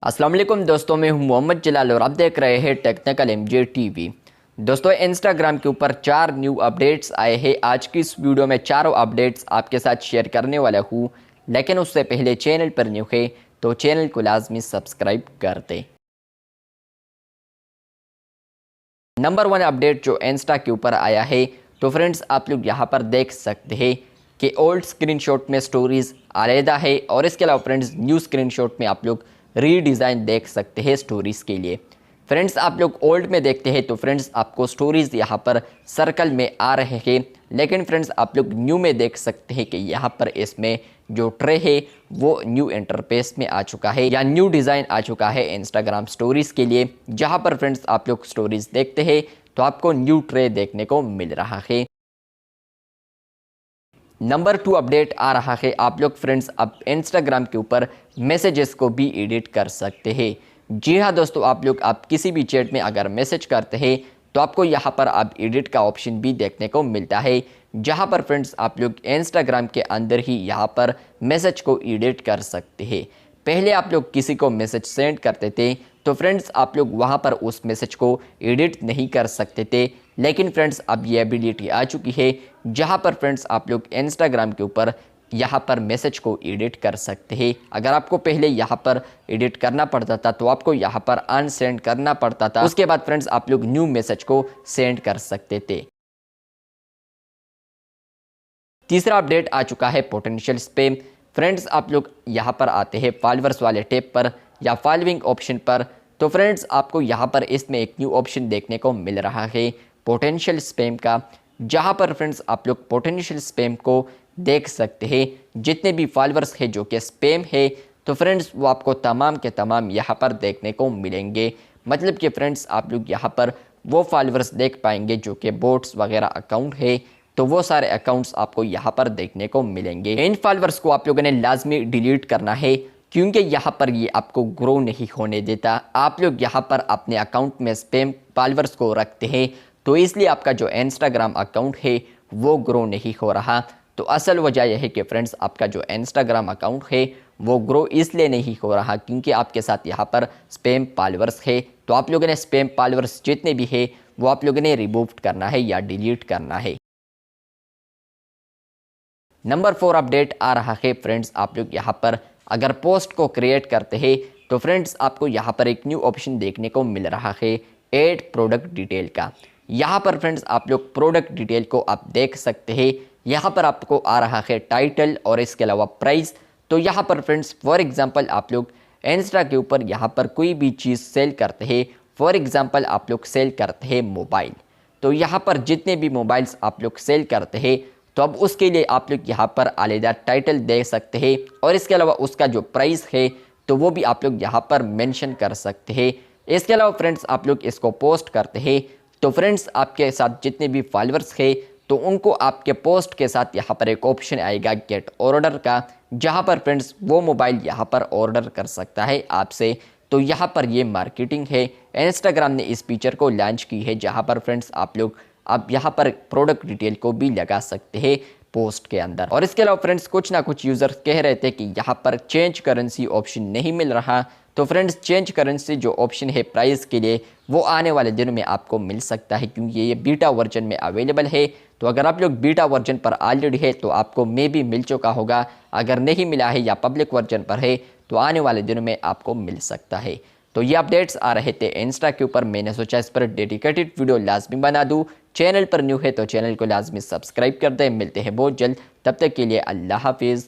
अस्सलाम वालेकुम दोस्तों, मैं हूं मोहम्मद जलाल और आप देख रहे हैं टेक्निकल एमजे टीवी। दोस्तों, इंस्टाग्राम के ऊपर 4 न्यू अपडेट्स आए हैं। आज की इस वीडियो में चारों अपडेट्स आपके साथ शेयर करने वाला हूं, लेकिन उससे पहले चैनल पर न्यू है तो चैनल को लाजमी सब्सक्राइब कर दें। नंबर 1 अपडेट जो इंस्टा के ऊपर आया है, तो फ्रेंड्स आप लोग यहां पर देख सकते हैं कि ओल्ड स्क्रीनशॉट में स्टोरीज़ अलहदा है और इसके अलावा फ्रेंड्स न्यू स्क्रीनशॉट में आप लोग रीडिज़ाइन देख सकते हैं स्टोरीज़ के लिए। फ्रेंड्स आप लोग ओल्ड में देखते हैं तो फ्रेंड्स आपको स्टोरीज़ यहाँ पर सर्कल में आ रहे हैं, लेकिन फ्रेंड्स आप लोग न्यू में देख सकते हैं कि यहाँ पर इसमें जो ट्रे है वो न्यू इंटरफेस में आ चुका है या न्यू डिज़ाइन आ चुका है इंस्टाग्राम स्टोरीज़ के लिए। जहाँ पर फ्रेंड्स आप लोग स्टोरीज़ देखते हैं तो आपको न्यू ट्रे देखने को मिल रहा है। नंबर 2 अपडेट आ रहा है, आप लोग फ्रेंड्स अब इंस्टाग्राम के ऊपर मैसेजेस को भी एडिट कर सकते हैं। जी हाँ दोस्तों, आप किसी भी चैट में अगर मैसेज करते हैं तो आपको यहाँ पर अब एडिट का ऑप्शन भी देखने को मिलता है, जहाँ पर फ्रेंड्स आप लोग इंस्टाग्राम के अंदर ही यहाँ पर मैसेज को एडिट कर सकते हैं। पहले आप लोग किसी को मैसेज सेंड करते थे तो फ्रेंड्स आप लोग वहाँ पर उस मैसेज को एडिट नहीं कर सकते थे, लेकिन फ्रेंड्स अब ये एबिलिटी आ चुकी है जहाँ पर फ्रेंड्स आप लोग इंस्टाग्राम के ऊपर यहाँ पर मैसेज को एडिट कर सकते हैं। अगर आपको पहले यहाँ पर एडिट करना पड़ता था तो आपको यहाँ पर अनसेंड करना पड़ता था, उसके बाद फ्रेंड्स आप लोग न्यू मैसेज को सेंड कर सकते थे। तीसरा अपडेट आ चुका है पोटेंशियल स्पैम। फ्रेंड्स आप लोग यहाँ पर आते हैं फॉलोअर्स वाले टैब पर या फॉलोइंग ऑप्शन पर, तो फ्रेंड्स आपको यहाँ पर इसमें एक न्यू ऑप्शन देखने को मिल रहा है पोटेंशियल स्पैम का, जहाँ पर फ्रेंड्स आप लोग पोटेंशियल स्पैम को देख सकते हैं। जितने भी फॉलोअर्स है जो कि स्पैम है तो फ्रेंड्स वो आपको तमाम के तमाम यहाँ पर देखने को मिलेंगे। मतलब कि फ्रेंड्स आप लोग यहाँ पर वो फॉलोअर्स देख पाएंगे जो कि बोट्स वगैरह अकाउंट है, तो वो सारे अकाउंट्स आपको यहाँ पर देखने को मिलेंगे। इन फॉलोअर्स को आप लोगों ने लाजमी डिलीट करना है, क्योंकि यहाँ पर ये आपको ग्रो नहीं होने देता। आप लोग यहाँ पर अपने अकाउंट में स्पैम फॉलोअर्स को रखते हैं, तो इसलिए आपका जो इंस्टाग्राम अकाउंट है वो ग्रो नहीं हो रहा। तो असल वजह यह है कि फ्रेंड्स आपका जो इंस्टाग्राम अकाउंट है वो ग्रो इसलिए नहीं हो रहा क्योंकि आपके साथ यहाँ पर स्पैम फॉलोअर्स है। तो आप लोगों ने स्पैम फॉलोअर्स जितने भी है वो आप लोगों ने रिमूव करना है या डिलीट करना है। नंबर 4 अपडेट आ रहा है, फ्रेंड्स आप लोग यहाँ पर अगर पोस्ट को क्रिएट करते हैं तो फ्रेंड्स आपको यहाँ पर एक न्यू ऑप्शन देखने को मिल रहा है ऐड प्रोडक्ट डिटेल का। यहाँ पर फ्रेंड्स आप लोग प्रोडक्ट डिटेल को आप देख सकते हैं। यहाँ पर आपको आ रहा है टाइटल और इसके अलावा प्राइस। तो यहाँ पर फ्रेंड्स फॉर एग्जांपल आप लोग इंस्टा के ऊपर यहाँ पर कोई भी चीज़ सेल करते हैं, फॉर एग्जांपल आप लोग सेल करते हैं मोबाइल, तो यहाँ पर जितने भी मोबाइल्स आप लोग सेल करते हैं तो अब उसके लिए आप लोग यहाँ पर अलहदा टाइटल दे सकते हैं और इसके अलावा उसका जो प्राइस है तो वो भी आप लोग यहाँ पर मेंशन कर सकते हैं। इसके अलावा फ्रेंड्स आप लोग इसको पोस्ट करते हैं तो फ्रेंड्स आपके साथ जितने भी फॉलोअर्स हैं तो उनको आपके पोस्ट के साथ यहाँ पर एक ऑप्शन आएगा गेट ऑर्डर का, जहाँ पर फ्रेंड्स वो मोबाइल यहाँ पर ऑर्डर कर सकता है आपसे। तो यहाँ पर ये मार्केटिंग है, इंस्टाग्राम ने इस फीचर को लॉन्च की है जहाँ पर फ्रेंड्स आप लोग अब यहाँ पर प्रोडक्ट डिटेल को भी लगा सकते हैं पोस्ट के अंदर। और इसके अलावा फ्रेंड्स कुछ ना कुछ यूज़र्स कह रहे थे कि यहाँ पर चेंज करेंसी ऑप्शन नहीं मिल रहा, तो फ्रेंड्स चेंज करेंसी जो ऑप्शन है प्राइस के लिए वो आने वाले दिनों में आपको मिल सकता है, क्योंकि ये बीटा वर्जन में अवेलेबल है। तो अगर आप लोग बीटा वर्जन पर ऑलरेडी है तो आपको मे भी मिल चुका होगा, अगर नहीं मिला है या पब्लिक वर्जन पर है तो आने वाले दिनों में आपको मिल सकता है। तो ये अपडेट्स आ रहे थे इंस्टा के ऊपर, मैंने सोचा इस पर डेडिकेटेड वीडियो लाजमी बना दूँ। चैनल पर न्यू है तो चैनल को लाजमी सब्सक्राइब कर दें। मिलते हैं बहुत जल्द, तब तक के लिए अल्लाह हाफिज़।